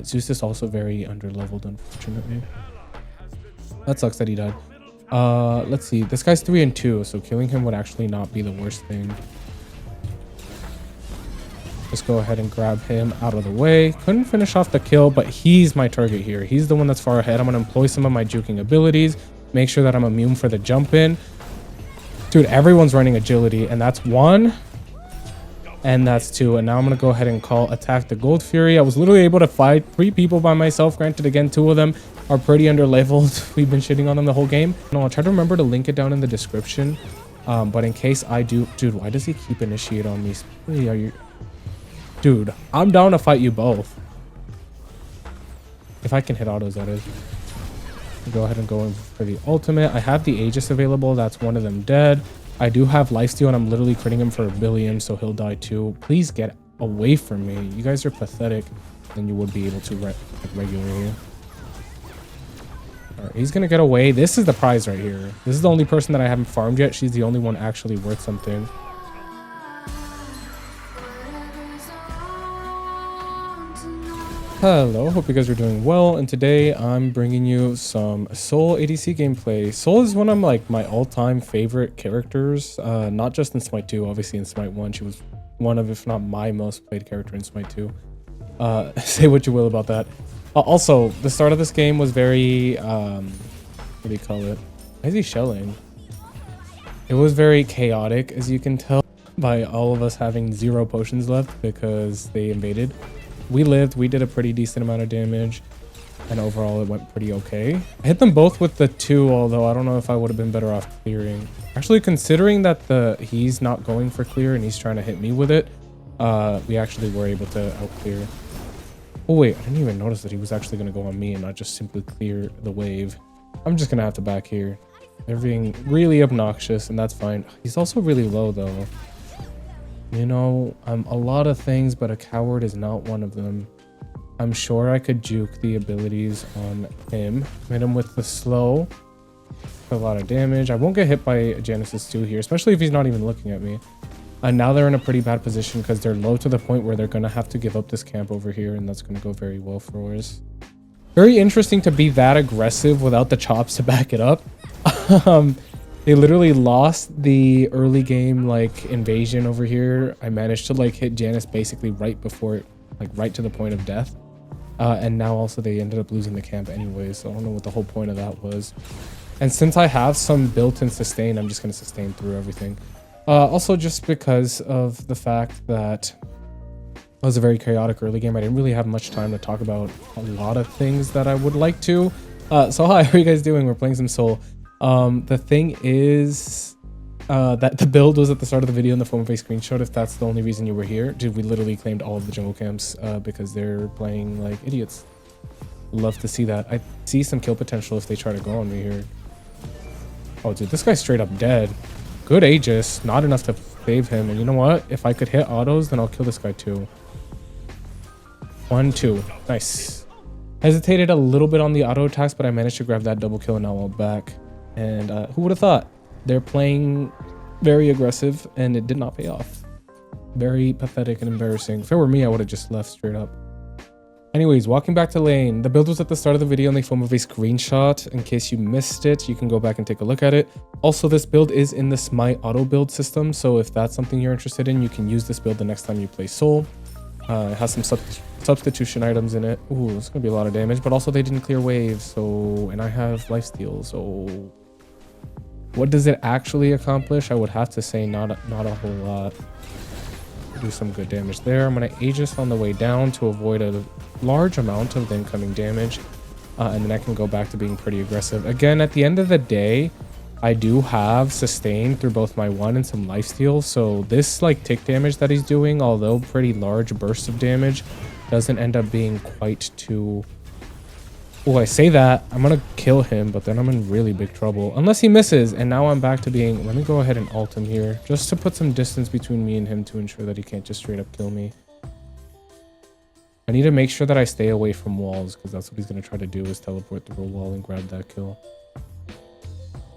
Zeus is also very underleveled, unfortunately. That sucks that he died. Let's see. This guy's 3 and 2, so killing him would actually not be the worst thing. Just go ahead and grab him out of the way. Couldn't finish off the kill, but he's my target here. He's the one that's far ahead. I'm going to employ some of my juking abilities. Make sure that I'm immune for the jump in. Dude, everyone's running agility, and that's 1. And that's 2. And now I'm going to go ahead and call attack the Gold Fury. I was literally able to fight 3 people by myself. Granted, again, 2 of them are pretty underleveled. We've been shitting on them the whole game. No, I'll try to remember to link it down in the description. But in case I do... Dude, why does he keep initiate on me? Really, are you... Dude, I'm down to fight you both. If I can hit autos, that is. Go ahead and go in for the ultimate. I have the Aegis available. That's 1 of them dead. I do have lifesteal, and I'm literally critting him for 1 billion, so he'll die too. Please get away from me. You guys are pathetic. Then you would be able to regularly. All right, he's going to get away. This is the prize right here. This is the only person that I haven't farmed yet. She's the only one actually worth something. Hello, hope you guys are doing well, and today I'm bringing you some Soul ADC gameplay. Soul is one of my all-time favorite characters, not just in Smite 2, obviously in Smite 1, she was one of, if not my most played character in Smite 2. Say what you will about that. Also, the start of this game was very, what do you call it? Why is he shelling? It was very chaotic, as you can tell, by all of us having 0 potions left because they invaded. We lived, we did a pretty decent amount of damage, and overall it went pretty okay. I hit them both with the 2, although I don't know if I would have been better off clearing. Actually, considering that he's not going for clear and he's trying to hit me with it, we actually were able to out clear. Oh wait, I didn't even notice that he was actually going to go on me and not just simply clear the wave. I'm just going to have to back here. They're being really obnoxious, and that's fine. He's also really low though. You know, I'm a lot of things, but a coward is not one of them. I'm sure I could juke the abilities on him. Hit him with the slow. A lot of damage. I won't get hit by Genesis 2 here, especially if he's not even looking at me. And now they're in a pretty bad position because they're low to the point where they're going to have to give up this camp over here, and that's going to go very well for us. Very interesting to be that aggressive without the chops to back it up. They literally lost the early game invasion over here. I managed to hit Janice basically right before it, right to the point of death. And now also they ended up losing the camp anyway, so I don't know what the whole point of that was. And since I have some built-in sustain, I'm just going to sustain through everything. Also just because of the fact that it was a very chaotic early game, I didn't really have much time to talk about a lot of things that I would like to. So hi, how are you guys doing? We're playing some Soul. The thing is that the build was at the start of the video in the form of a screenshot, if that's the only reason you were here. Dude, we literally claimed all of the jungle camps because they're playing like idiots. Love to see that. I see some kill potential if they try to go on me here. Oh, dude, this guy's straight up dead. Good Aegis, not enough to save him. And you know what? If I could hit autos, then I'll kill this guy too. 1, 2. Nice. Hesitated a little bit on the auto attacks, but I managed to grab that double kill and now I'm back. And who would have thought? They're playing very aggressive and it did not pay off. Very pathetic and embarrassing. If it were me, I would have just left straight up. Anyways, walking back to lane. The build was at the start of the video in the form of a screenshot. In case you missed it, you can go back and take a look at it. Also, this build is in the Smite auto build system, so if that's something you're interested in, you can use this build the next time you play Soul. It has some substitution items in it. Ooh, it's gonna be a lot of damage, but also they didn't clear waves, so, and I have lifesteal, so what does it actually accomplish? I would have to say not a whole lot. Do some good damage there. I'm gonna Aegis on the way down to avoid a large amount of the incoming damage, and then I can go back to being pretty aggressive. Again, at the end of the day, I do have sustain through both my 1 and some lifesteal, so this tick damage that he's doing, although pretty large bursts of damage, doesn't end up being quite too... Oh, I say that, I'm gonna kill him, but then I'm in really big trouble. Unless he misses, and now I'm back to being... Let me go ahead and ult him here, just to put some distance between me and him to ensure that he can't just straight up kill me. I need to make sure that I stay away from walls, because that's what he's gonna try to do, is teleport through a wall and grab that kill.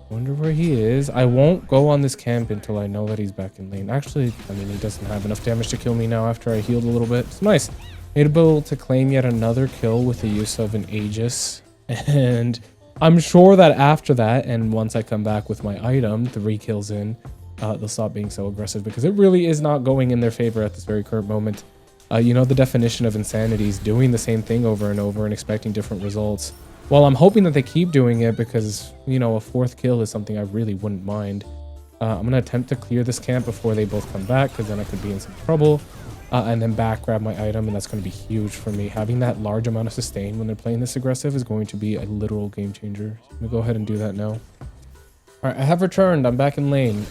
Wonder where he is. I won't go on this camp until I know that he's back in lane. Actually, I mean, he doesn't have enough damage to kill me now after I healed a little bit. It's nice. able to claim yet another kill with the use of an Aegis. And I'm sure that after that, and once I come back with my item, 3 kills in, they'll stop being so aggressive, because it really is not going in their favor at this very current moment. You know, the definition of insanity is doing the same thing over and over and expecting different results. Well, I'm hoping that they keep doing it, because, you know, a 4th kill is something I really wouldn't mind. I'm going to attempt to clear this camp before they both come back, because then I could be in some trouble. And then back grab my item, and that's going to be huge for me. Having that large amount of sustain when they're playing this aggressive is going to be a literal game changer. So I'm going to go ahead and do that now. Alright, I have returned. I'm back in lane.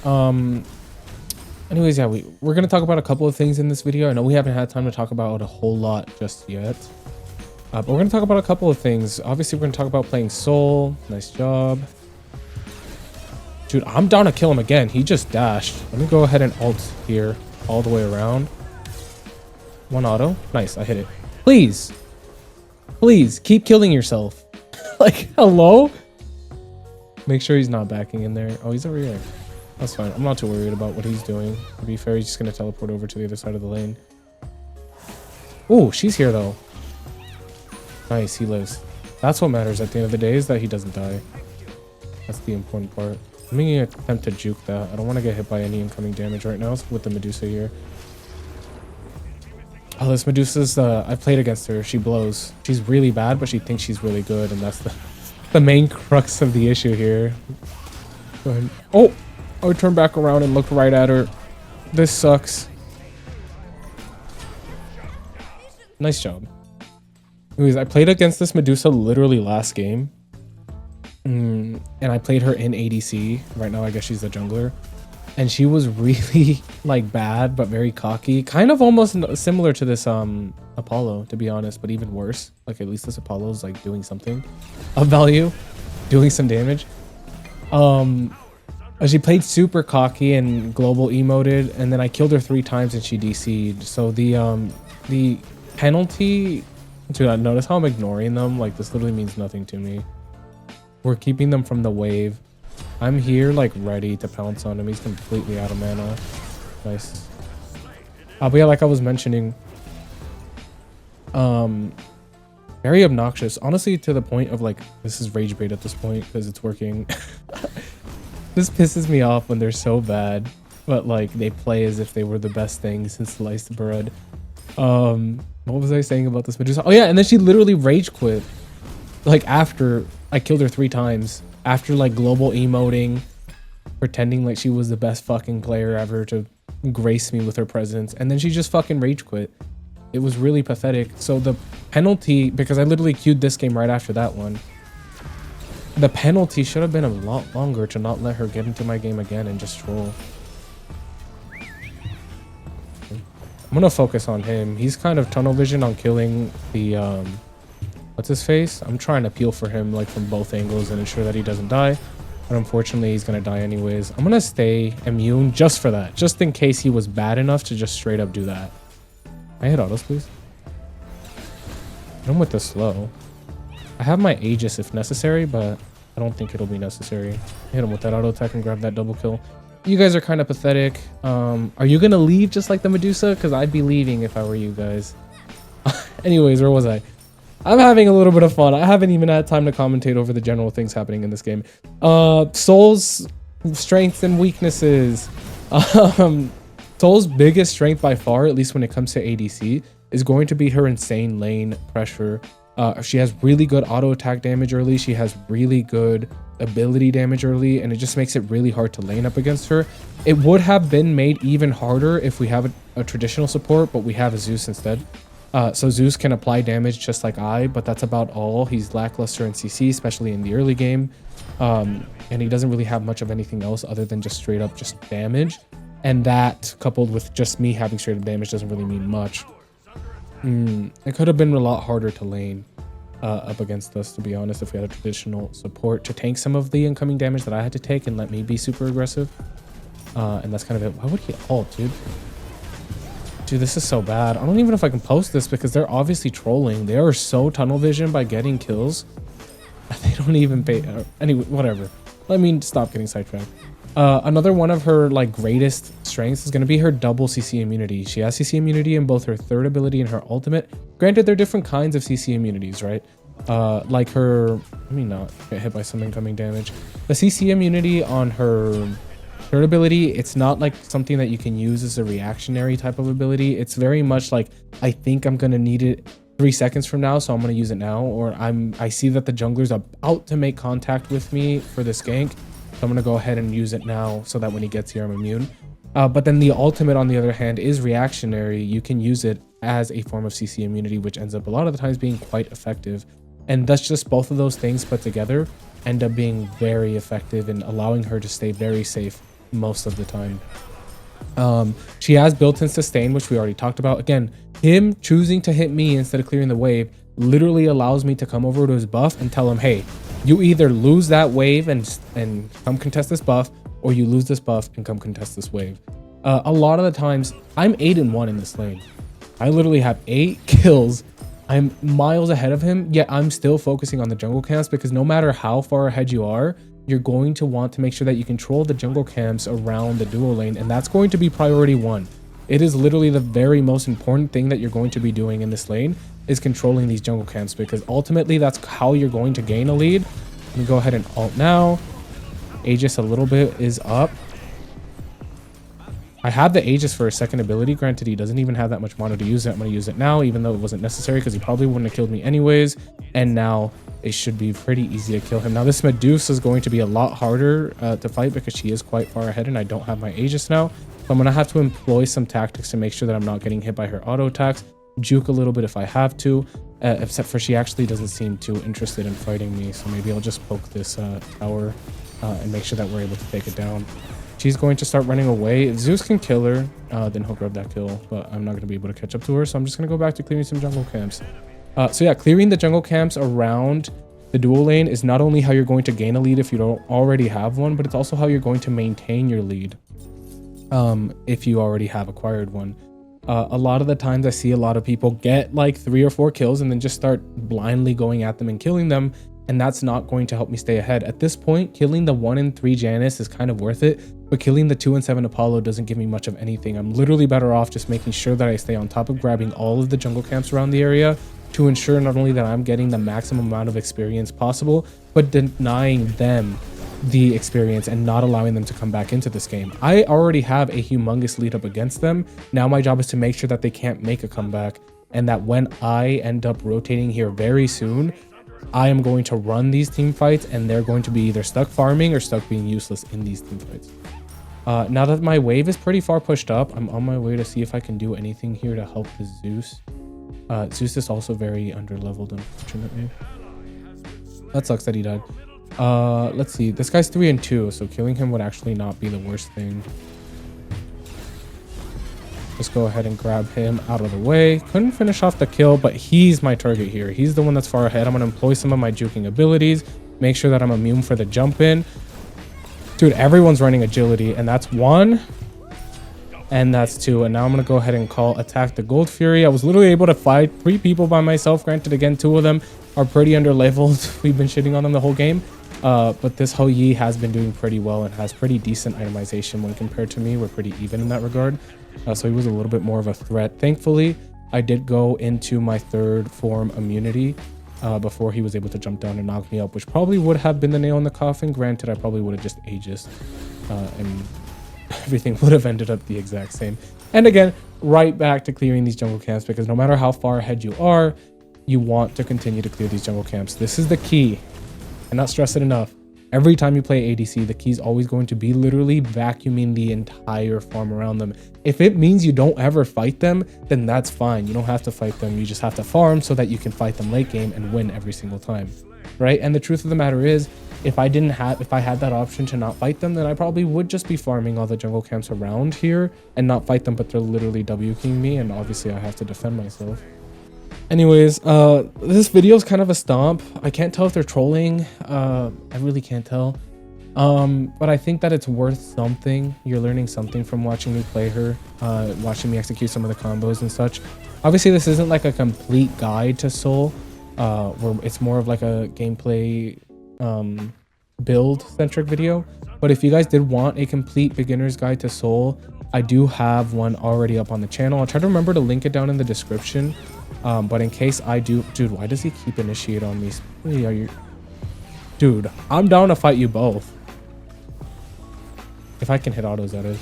Anyways, yeah, we're going to talk about a couple of things in this video. I know we haven't had time to talk about a whole lot just yet. But we're going to talk about a couple of things. Obviously, we're going to talk about playing Soul. Nice job. Dude, I'm down to kill him again. He just dashed. Let me go ahead and ult here all the way around. 1 auto. Nice, I hit it. Please. Please, keep killing yourself. Like, hello? Make sure he's not backing in there. Oh, he's over here. That's fine. I'm not too worried about what he's doing. To be fair, he's just going to teleport over to the other side of the lane. Oh, she's here, though. Nice, he lives. That's what matters at the end of the day, is that he doesn't die. That's the important part. Let me attempt to juke that. I don't want to get hit by any incoming damage right now with the Medusa here. Oh, this Medusa's, I've played against her. She blows. She's really bad, but she thinks she's really good, and that's the main crux of the issue here. Go ahead. Oh! I turned back around and looked right at her. This sucks. Nice job. Anyways, I played against this Medusa literally last game. And I played her in ADC. Right now, I guess she's the jungler. And she was really, like, bad, but very cocky. Kind of almost similar to this Apollo, to be honest, but even worse. Like, at least this Apollo's, like, doing something of value. Doing some damage. She played super cocky and global emoted, and then I killed her 3 times and she DC'd. So the penalty... Dude, notice how I'm ignoring them? Like, this literally means nothing to me. We're keeping them from the wave. I'm here, like, ready to pounce on him. He's completely out of mana. Nice. But yeah, like I was mentioning, very obnoxious. Honestly, to the point of, like, this is rage bait at this point, because it's working. This pisses me off when they're so bad, but, like, they play as if they were the best thing since sliced bread. What was I saying about this Medusa? Oh yeah, and then she literally rage quit. Like, after I killed her 3 times. After, like, global emoting, pretending like she was the best fucking player ever to grace me with her presence. And then she just fucking rage quit. It was really pathetic. So the penalty, because I literally queued this game right after that one. The penalty should have been a lot longer to not let her get into my game again and just troll. I'm gonna focus on him. He's kind of tunnel vision on killing the, what's his face? I'm trying to peel for him, like, from both angles and ensure that he doesn't die. But unfortunately, he's gonna die anyways. I'm gonna stay immune just for that. Just in case he was bad enough to just straight up do that. Can I hit autos, please? I'm with the slow. I have my Aegis if necessary, but I don't think it'll be necessary. Hit him with that auto attack and grab that double kill. You guys are kind of pathetic. Are you gonna leave just like the Medusa? Because I'd be leaving if I were you guys. Anyways, where was I? I'm having a little bit of fun. I haven't even had time to commentate over the general things happening in this game. Soul's strengths and weaknesses. Soul's biggest strength by far, at least when it comes to ADC, is going to be her insane lane pressure. She has really good auto attack damage early. She has really good ability damage early, and it just makes it really hard to lane up against her. It would have been made even harder if we have a traditional support, but we have a Zeus instead. So Zeus can apply damage just like but that's about all. He's lackluster in CC, especially in the early game. And he doesn't really have much of anything else other than just straight up just damage. And that, coupled with just me having straight up damage, doesn't really mean much. It could have been a lot harder to lane up against us, to be honest, if we had a traditional support to tank some of the incoming damage that I had to take and let me be super aggressive. And that's kind of it. Why would he ult, dude? Dude, this is so bad. I don't even know if I can post this because they're obviously trolling. They are so tunnel vision by getting kills. They don't even pay. Anyway, whatever. Let me stop getting sidetracked. Another one of her like greatest strengths is going to be her double CC immunity. She has CC immunity in both her third ability and her ultimate. Granted, they're different kinds of CC immunities, right? Like her, let me not get hit by some incoming damage. The CC immunity on her third ability, it's not like something that you can use as a reactionary type of ability. It's very much like, I think I'm gonna need it 3 seconds from now, so I'm gonna use it now, or I see that the jungler's about to make contact with me for this gank, so I'm gonna go ahead and use it now so that when he gets here, I'm immune. But then the ultimate, on the other hand, is reactionary. You can use it as a form of CC immunity, which ends up a lot of the times being quite effective. And that's just both of those things put together end up being very effective in allowing her to stay very safe most of the time. She has built-in sustain, which we already talked about. Again, him choosing to hit me instead of clearing the wave literally allows me to come over to his buff and tell him, hey, you either lose that wave and come contest this buff, or you lose this buff and come contest this wave. A lot of the times, I'm 8-1 in this lane. I literally have 8 kills. I'm miles ahead of him, yet I'm still focusing on the jungle camps, because no matter how far ahead you are, you're going to want to make sure that you control the jungle camps around the duo lane, and that's going to be priority 1. It is literally the very most important thing that you're going to be doing in this lane, is controlling these jungle camps, because ultimately that's how you're going to gain a lead. Let me go ahead and ult now. Aegis a little bit is up. I have the Aegis for a second ability. Granted, he doesn't even have that much mana to use it. I'm going to use it now, even though it wasn't necessary, because he probably wouldn't have killed me anyways. And now it should be pretty easy to kill him. Now, this Medusa is going to be a lot harder to fight, because she is quite far ahead, and I don't have my Aegis now. So I'm going to have to employ some tactics to make sure that I'm not getting hit by her auto attacks. Juke a little bit if I have to, except for she actually doesn't seem too interested in fighting me. So maybe I'll just poke this tower and make sure that we're able to take it down. She's going to start running away. If Zeus can kill her, then he'll grab that kill, but I'm not going to be able to catch up to her, so I'm just going to go back to clearing some jungle camps. So yeah, clearing the jungle camps around the dual lane is not only how you're going to gain a lead if you don't already have one, but it's also how you're going to maintain your lead if you already have acquired one. A lot of the times I see a lot of people get like 3 or 4 kills and then just start blindly going at them and killing them, and that's not going to help me stay ahead. At this point, killing the 1 and 3 Janice is kind of worth it, but killing the 2 and 7 Apollo doesn't give me much of anything. I'm literally better off just making sure that I stay on top of grabbing all of the jungle camps around the area to ensure not only that I'm getting the maximum amount of experience possible, but denying them the experience and not allowing them to come back into this game. I already have a humongous lead up against them. Now my job is to make sure that they can't make a comeback, and that when I end up rotating here very soon, I am going to run these team fights, and they're going to be either stuck farming or stuck being useless in these team fights. Now that my wave is pretty far pushed up, I'm on my way to see if I can do anything here to help the Zeus. Zeus is also very underleveled, unfortunately. That sucks that he died. Let's see. This guy's 3 and 2, so killing him would actually not be the worst thing. Just go ahead and grab him out of the way. Couldn't finish off the kill, but he's my target here. He's the one that's far ahead. I'm going to employ some of my juking abilities, make sure that I'm immune for the jump in. Dude, everyone's running agility, and that's 1. And that's 2. And now I'm going to go ahead and call attack the Gold Fury. I was literally able to fight 3 people by myself. Granted, again, 2 of them are pretty underleveled. We've been shitting on them the whole game. But this Ho Yi has been doing pretty well and has pretty decent itemization when compared to me. We're pretty even in that regard. So he was a little bit more of a threat. Thankfully, I did go into my 3rd form immunity before he was able to jump down and knock me up, which probably would have been the nail in the coffin. Granted, I probably would have just Aegis and everything would have ended up the exact same. And again, right back to clearing these jungle camps, because no matter how far ahead you are, you want to continue to clear these jungle camps. This is the key. I cannot stress it enough. Every time you play ADC, the key is always going to be literally vacuuming the entire farm around them. If it means you don't ever fight them, then that's fine. You don't have to fight them. You just have to farm so that you can fight them late game and win every single time, right? And the truth of the matter is, if I had that option to not fight them, then I probably would just be farming all the jungle camps around here and not fight them, but they're literally W-king me, and obviously I have to defend myself. Anyways, this video is kind of a stomp. I can't tell if they're trolling. I really can't tell. But I think that it's worth something. You're learning something from watching me play her, watching me execute some of the combos and such. Obviously, this isn't like a complete guide to Soul, where it's more of like a gameplay build-centric video. But But if you guys did want a complete beginner's guide to Soul, I do have one already up on the channel. I'll try to remember to link it down in the description. But in case I do, dude, why does he keep initiate on me? Are you, dude? I'm down to fight you both. If I can hit autos, that is.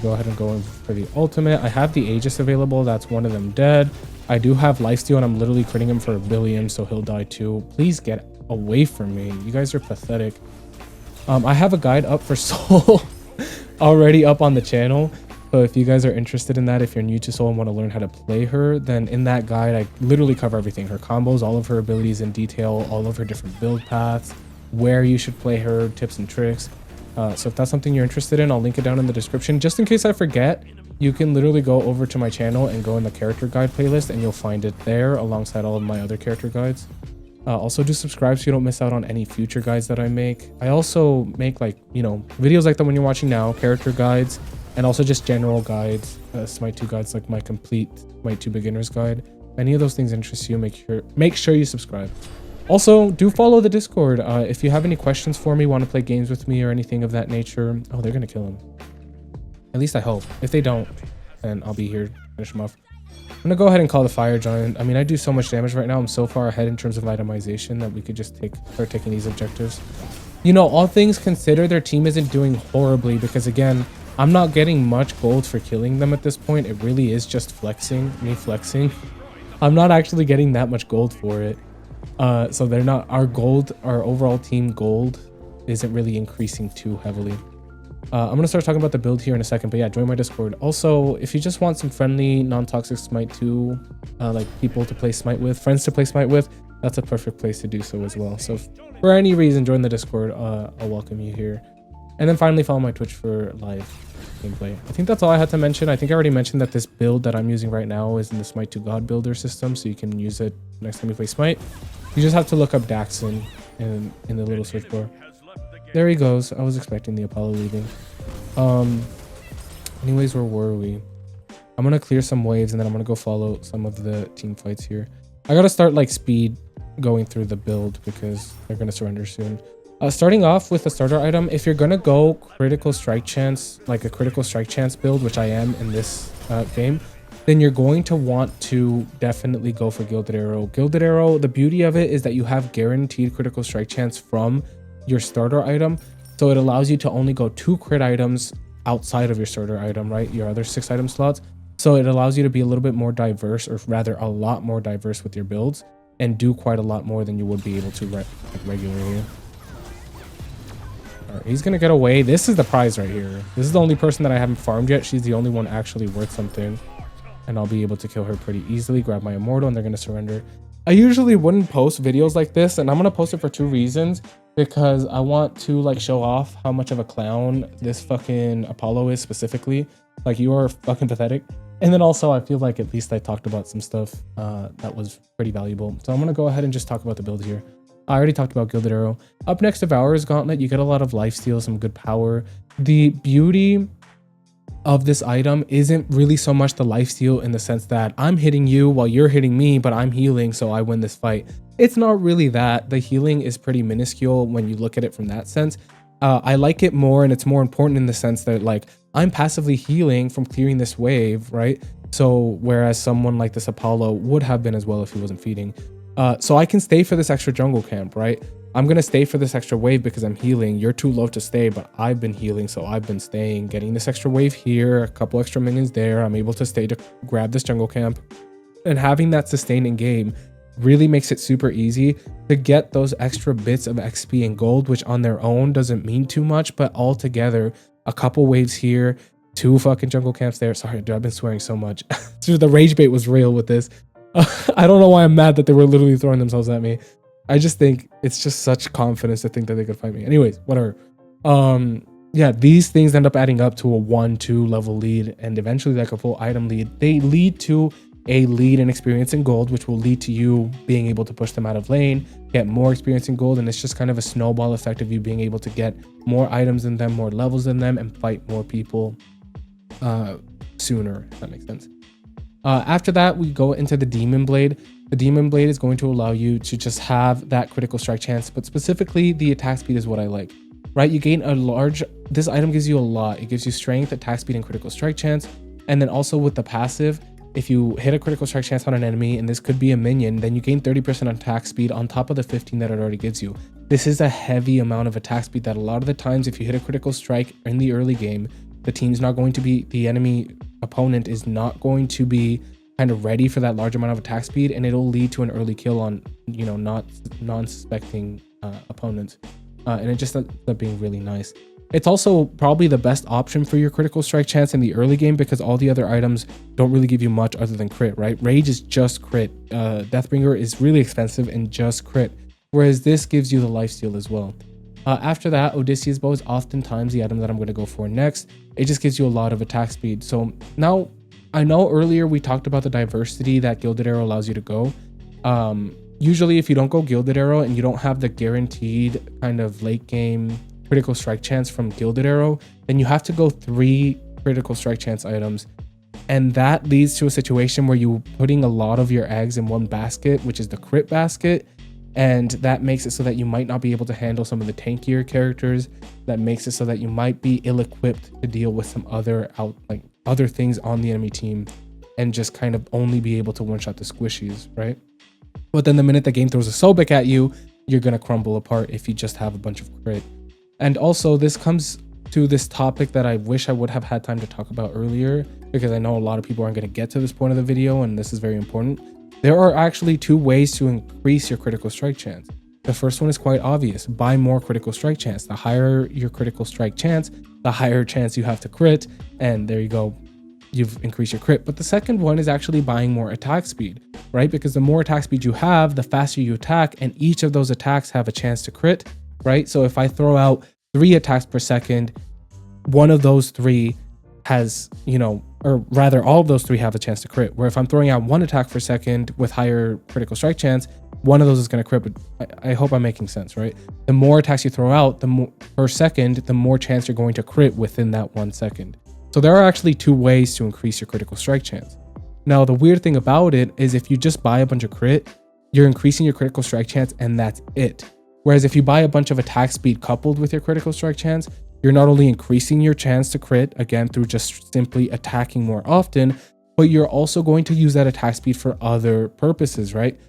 Go ahead and go in for the ultimate. I have the Aegis available. That's one of them dead. I do have lifesteal, and I'm literally critting him for 1 billion, so he'll die too. Please get away from me. You guys are pathetic. I have a guide up for Soul already up on the channel. So if you guys are interested in that, if you're new to Soul and want to learn how to play her, then in that guide, I literally cover everything. Her combos, all of her abilities in detail, all of her different build paths, where you should play her, tips and tricks. So if that's something you're interested in, I'll link it down in the description. Just in case I forget, you can literally go over to my channel and go in the character guide playlist, and you'll find it there alongside all of my other character guides. Also do subscribe so you don't miss out on any future guides that I make. I also make, like, you know, videos like the one you're watching now, character guides, and also just general guides, Smite 2 guides, like my complete Smite 2 beginner's guide. If any of those things interest you, make sure you subscribe. Also, do follow the Discord. If you have any questions for me, want to play games with me or anything of that nature. Oh, they're gonna kill him. At least I hope. If they don't, then I'll be here to finish them off. I'm gonna go ahead and call the Fire Giant. I mean, I do so much damage right now. I'm so far ahead in terms of itemization that we could just start taking these objectives. You know, all things considered, their team isn't doing horribly because, again, I'm not getting much gold for killing them at this point. It really is just flexing, me flexing. I'm not actually getting that much gold for it. So they're not, our overall team gold isn't really increasing too heavily. I'm gonna start talking about the build here in a second, but yeah, join my Discord. Also, if you just want some friendly, non-toxic Smite 2, like people to play Smite with, friends to play Smite with, that's a perfect place to do so as well. So if for any reason, join the Discord. I'll welcome you here. And then finally, follow my Twitch for live gameplay. I think that's all I had to mention. I think I already mentioned that this build that I'm using right now is in the Smite 2 God Builder system, so you can use it next time you play Smite. You just have to look up Daxon in the little search bar. There he goes. I was expecting the Apollo leaving. Anyways, where were we? I'm gonna clear some waves and then I'm gonna go follow some of the team fights here. I gotta start like speed going through the build because they're gonna surrender soon. Starting off with the starter item, if you're gonna go critical strike chance, like a critical strike chance build, which I am in this game, then you're going to want to definitely go for Gilded Arrow. Gilded Arrow, the beauty of it is that you have guaranteed critical strike chance from your starter item. So it allows you to only go 2 crit items outside of your starter item, right? Your other 6 item slots. So it allows you to be a little bit more diverse, or rather a lot more diverse with your builds, and do quite a lot more than you would be able to regularly. All right, he's gonna get away. This is the prize right here. This is the only person that I haven't farmed yet. She's the only one actually worth something, and I'll be able to kill her pretty easily, grab my immortal, and they're gonna surrender. I usually wouldn't post videos like this, and I'm gonna post it for 2 reasons. Because I want to like show off how much of a clown this fucking Apollo is specifically. Like, you are fucking pathetic. And then also I feel like at least I talked about some stuff that was pretty valuable. So I'm gonna go ahead and just talk about the build here. I already talked about Gilded Arrow. Up next, Devourer's Gauntlet. You get a lot of lifesteal, some good power. The beauty of this item isn't really so much the lifesteal in the sense that I'm hitting you while you're hitting me, but I'm healing, so I win this fight. It's not really that. The healing is pretty minuscule when you look at it from that sense. I like it more, and it's more important in the sense that, like, I'm passively healing from clearing this wave, right? So whereas someone like this Apollo would have been as well if he wasn't feeding. So I can stay for this extra jungle camp, right? I'm gonna stay for this extra wave because I'm healing. You're too low to stay, but I've been healing, so I've been staying, getting this extra wave here, a couple extra minions there. I'm able to stay to grab this jungle camp, and having that sustain in game really makes it super easy to get those extra bits of XP and gold, which on their own doesn't mean too much, but all together, a couple waves here, 2 fucking jungle camps there. Sorry, dude, I've been swearing so much. Dude, the rage bait was real with this. I don't know why I'm mad that they were literally throwing themselves at me. I just think it's just such confidence to think that they could fight me. Anyways, whatever. Yeah, these things end up adding up to a 1-2 level lead, and eventually like a full item lead. They lead to a lead in experience in gold, which will lead to you being able to push them out of lane, get more experience in gold, and it's just kind of a snowball effect of you being able to get more items than them, more levels than them, and fight more people sooner, if that makes sense. After that, we go into the Demon Blade. The Demon Blade is going to allow you to just have that critical strike chance, but specifically the attack speed is what I like. right? You gain a large, this item gives you a lot. It gives you strength, attack speed, and critical strike chance. And then also with the passive, if you hit a critical strike chance on an enemy, and this could be a minion, then you gain 30% attack speed on top of the 15 that it already gives you. This is a heavy amount of attack speed that a lot of the times, if you hit a critical strike in the early game, the team's not going to be, the enemy opponent is not going to be kind of ready for that large amount of attack speed, and it'll lead to an early kill on, you know, not non-suspecting opponents. And it just ends up being really nice. It's also probably the best option for your critical strike chance in the early game because all the other items don't really give you much other than crit, right? Rage is just crit. Deathbringer is really expensive and just crit, whereas this gives you the lifesteal as well. After that, Odysseus Bow is oftentimes the item that I'm going to go for next. It just gives you a lot of attack speed. So now, I know earlier we talked about the diversity that Gilded Arrow allows you to go. Usually if you don't go Gilded Arrow and you don't have the guaranteed kind of late game critical strike chance from Gilded Arrow, then you have to go 3 critical strike chance items. And that leads to a situation where you're putting a lot of your eggs in one basket, which is the crit basket. And that makes it so that you might not be able to handle some of the tankier characters. That makes it so that you might be ill-equipped to deal with some other other things on the enemy team and just kind of only be able to one-shot the squishies, right? But then the minute the game throws a Sobek at you, you're gonna crumble apart if you just have a bunch of crit. And also this comes to this topic that I wish I would have had time to talk about earlier, because I know a lot of people aren't going to get to this point of the video, and this is very important. There are actually 2 ways to increase your critical strike chance. The first one is quite obvious: buy more critical strike chance. The higher your critical strike chance, the higher chance you have to crit, and there you go, you've increased your crit. But the second one is actually buying more attack speed, right? Because the more attack speed you have, the faster you attack, and each of those attacks have a chance to crit, right? So if I throw out 3 attacks per second, one of those 3 has, you know, or rather all of those 3 have a chance to crit. Where if I'm throwing out 1 attack per second with higher critical strike chance, one of those is going to crit. But I hope I'm making sense, right? The more attacks you throw out, the more per second, the more chance you're going to crit within that 1 second. So there are actually 2 ways to increase your critical strike chance. Now, the weird thing about it is if you just buy a bunch of crit, you're increasing your critical strike chance and that's it. Whereas if you buy a bunch of attack speed coupled with your critical strike chance, you're not only increasing your chance to crit, again, through just simply attacking more often, but you're also going to use that attack speed for other purposes, right?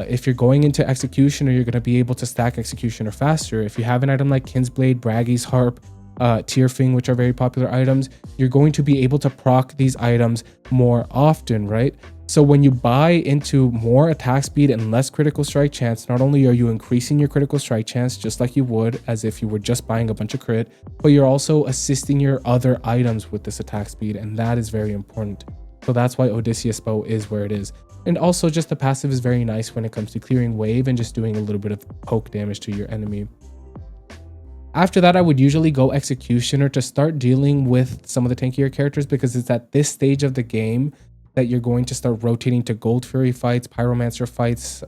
If you're going into Executioner, you're going to be able to stack Executioner faster. If you have an item like Kinsblade, Braggy's Harp, Tearfing, which are very popular items, you're going to be able to proc these items more often, right? So when you buy into more attack speed and less critical strike chance, not only are you increasing your critical strike chance just like you would as if you were just buying a bunch of crit, but you're also assisting your other items with this attack speed, and that is very important. So that's why Odysseus Bow is where it is. And also just the passive is very nice when it comes to clearing wave and just doing a little bit of poke damage to your enemy. After that, I would usually go Executioner to start dealing with some of the tankier characters, because it's at this stage of the game that you're going to start rotating to Gold Fury fights, Pyromancer fights,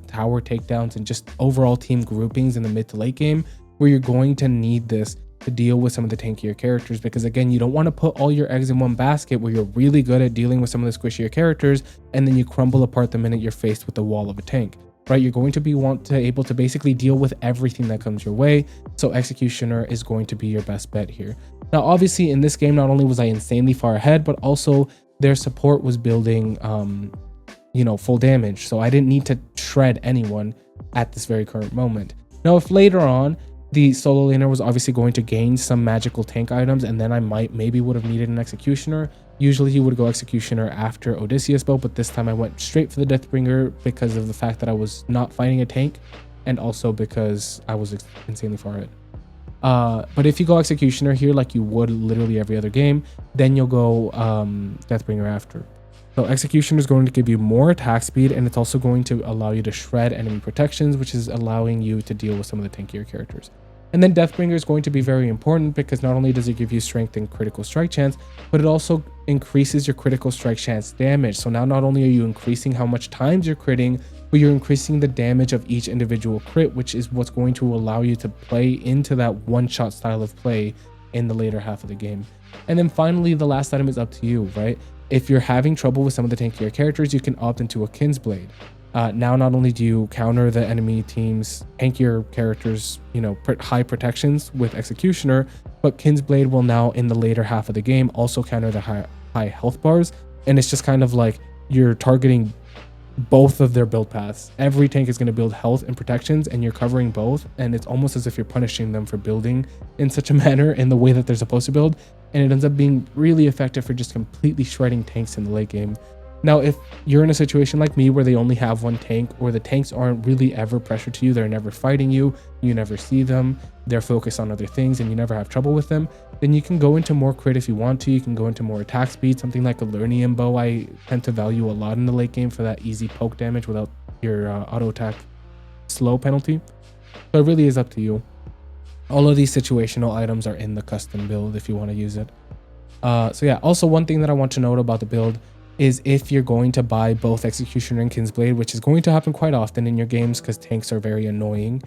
tower takedowns, and just overall team groupings in the mid to late game, where you're going to need this to deal with some of the tankier characters. Because again, you don't want to put all your eggs in one basket where you're really good at dealing with some of the squishier characters and then you crumble apart the minute you're faced with the wall of a tank, right? You're going to be able to basically deal with everything that comes your way. So Executioner is going to be your best bet here. Now, obviously in this game, not only was I insanely far ahead, but also their support was building, you know, full damage. So I didn't need to shred anyone at this very current moment. Now, if later on the solo laner was obviously going to gain some magical tank items, and then I maybe would have needed an Executioner. Usually he would go Executioner after Odysseus Bow, but this time I went straight for the Deathbringer because of the fact that I was not fighting a tank, and also because I was insanely far ahead. But if you go Executioner here like you would literally every other game, then you'll go Deathbringer after. So Executioner is going to give you more attack speed, and it's also going to allow you to shred enemy protections, which is allowing you to deal with some of the tankier characters. And then Deathbringer is going to be very important because not only does it give you strength and critical strike chance, but it also increases your critical strike chance damage. So now not only are you increasing how much times you're critting, but you're increasing the damage of each individual crit, which is what's going to allow you to play into that one-shot style of play in the later half of the game. And then finally, the last item is up to you, right? If you're having trouble with some of the tankier characters, you can opt into a Kinsblade. Now, not only do you counter the enemy team's tankier characters, high protections with Executioner, but Kinsblade will now, in the later half of the game, also counter the high health bars. And it's just kind of like you're targeting both of their build paths. Every tank is going to build health and protections, and you're covering both. And it's almost as if you're punishing them for building in such a manner in the way that they're supposed to build. And it ends up being really effective for just completely shredding tanks in the late game. Now, if you're in a situation like me where they only have one tank, or the tanks aren't really ever pressured to you, they're never fighting you, you never see them, they're focused on other things, and you never have trouble with them, then you can go into more crit if you want to. You can go into more attack speed. Something like a Lernium bow I tend to value a lot in the late game for that easy poke damage without your auto attack slow penalty. So it really is up to you. All of these situational items are in the custom build if you want to use it. So yeah, also one thing that I want to note about the build is if you're going to buy both Executioner and Kinsblade, which is going to happen quite often in your games because tanks are very annoying,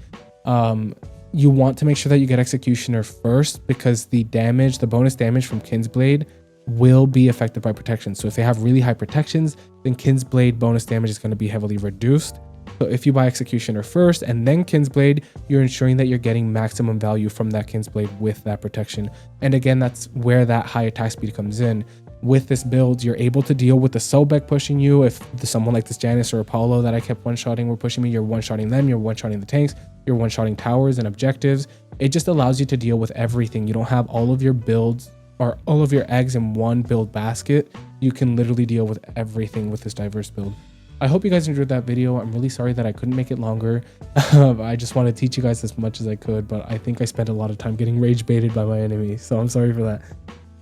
you want to make sure that you get Executioner first, because the bonus damage from Kinsblade will be affected by protection. So if they have really high protections, then Kinsblade bonus damage is going to be heavily reduced. So if you buy Executioner first and then Kinsblade, you're ensuring that you're getting maximum value from that Kinsblade with that protection. And again, that's where that high attack speed comes in. With this build, you're able to deal with the Sobek pushing you. If someone like this Janice or Apollo that I kept one-shotting were pushing me, you're one-shotting them, you're one-shotting the tanks, you're one-shotting towers and objectives. It just allows you to deal with everything. You don't have all of your builds or all of your eggs in one build basket. You can literally deal with everything with this diverse build. I hope you guys enjoyed that video. I'm really sorry that I couldn't make it longer. I just want to teach you guys as much as I could, but I think I spent a lot of time getting rage baited by my enemies, so I'm sorry for that.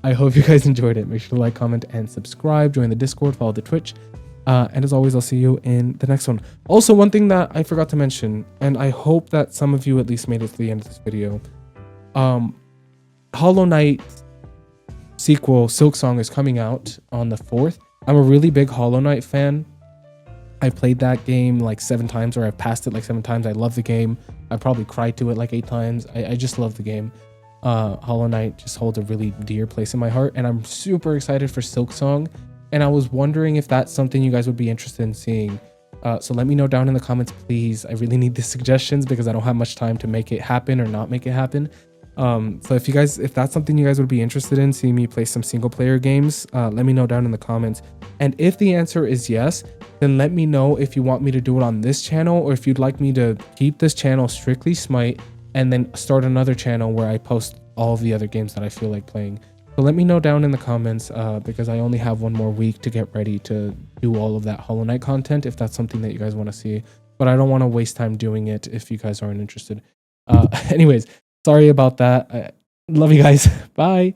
I hope you guys enjoyed it. Make sure to like, comment, and subscribe. Join the Discord, follow the Twitch. And as always, I'll see you in the next one. Also, one thing that I forgot to mention, and I hope that some of you at least made it to the end of this video. Hollow Knight sequel, Silksong, is coming out on the 4th. I'm a really big Hollow Knight fan. I played that game like 7 times, or I've passed it like 7 times. I love the game. I probably cried to it like 8 times. I just love the game. Hollow Knight just holds a really dear place in my heart, and I'm super excited for Silksong. And I was wondering if that's something you guys would be interested in seeing. So let me know down in the comments, please. I really need the suggestions because I don't have much time to make it happen or not make it happen. So if that's something you guys would be interested in, seeing me play some single player games, let me know down in the comments. And if the answer is yes, then let me know if you want me to do it on this channel, or if you'd like me to keep this channel strictly Smite and then start another channel where I post all of the other games that I feel like playing. So let me know down in the comments, because I only have 1 more week to get ready to do all of that Hollow Knight content, if that's something that you guys want to see. But I don't want to waste time doing it if you guys aren't interested. Anyways, sorry about that. I love you guys. Bye.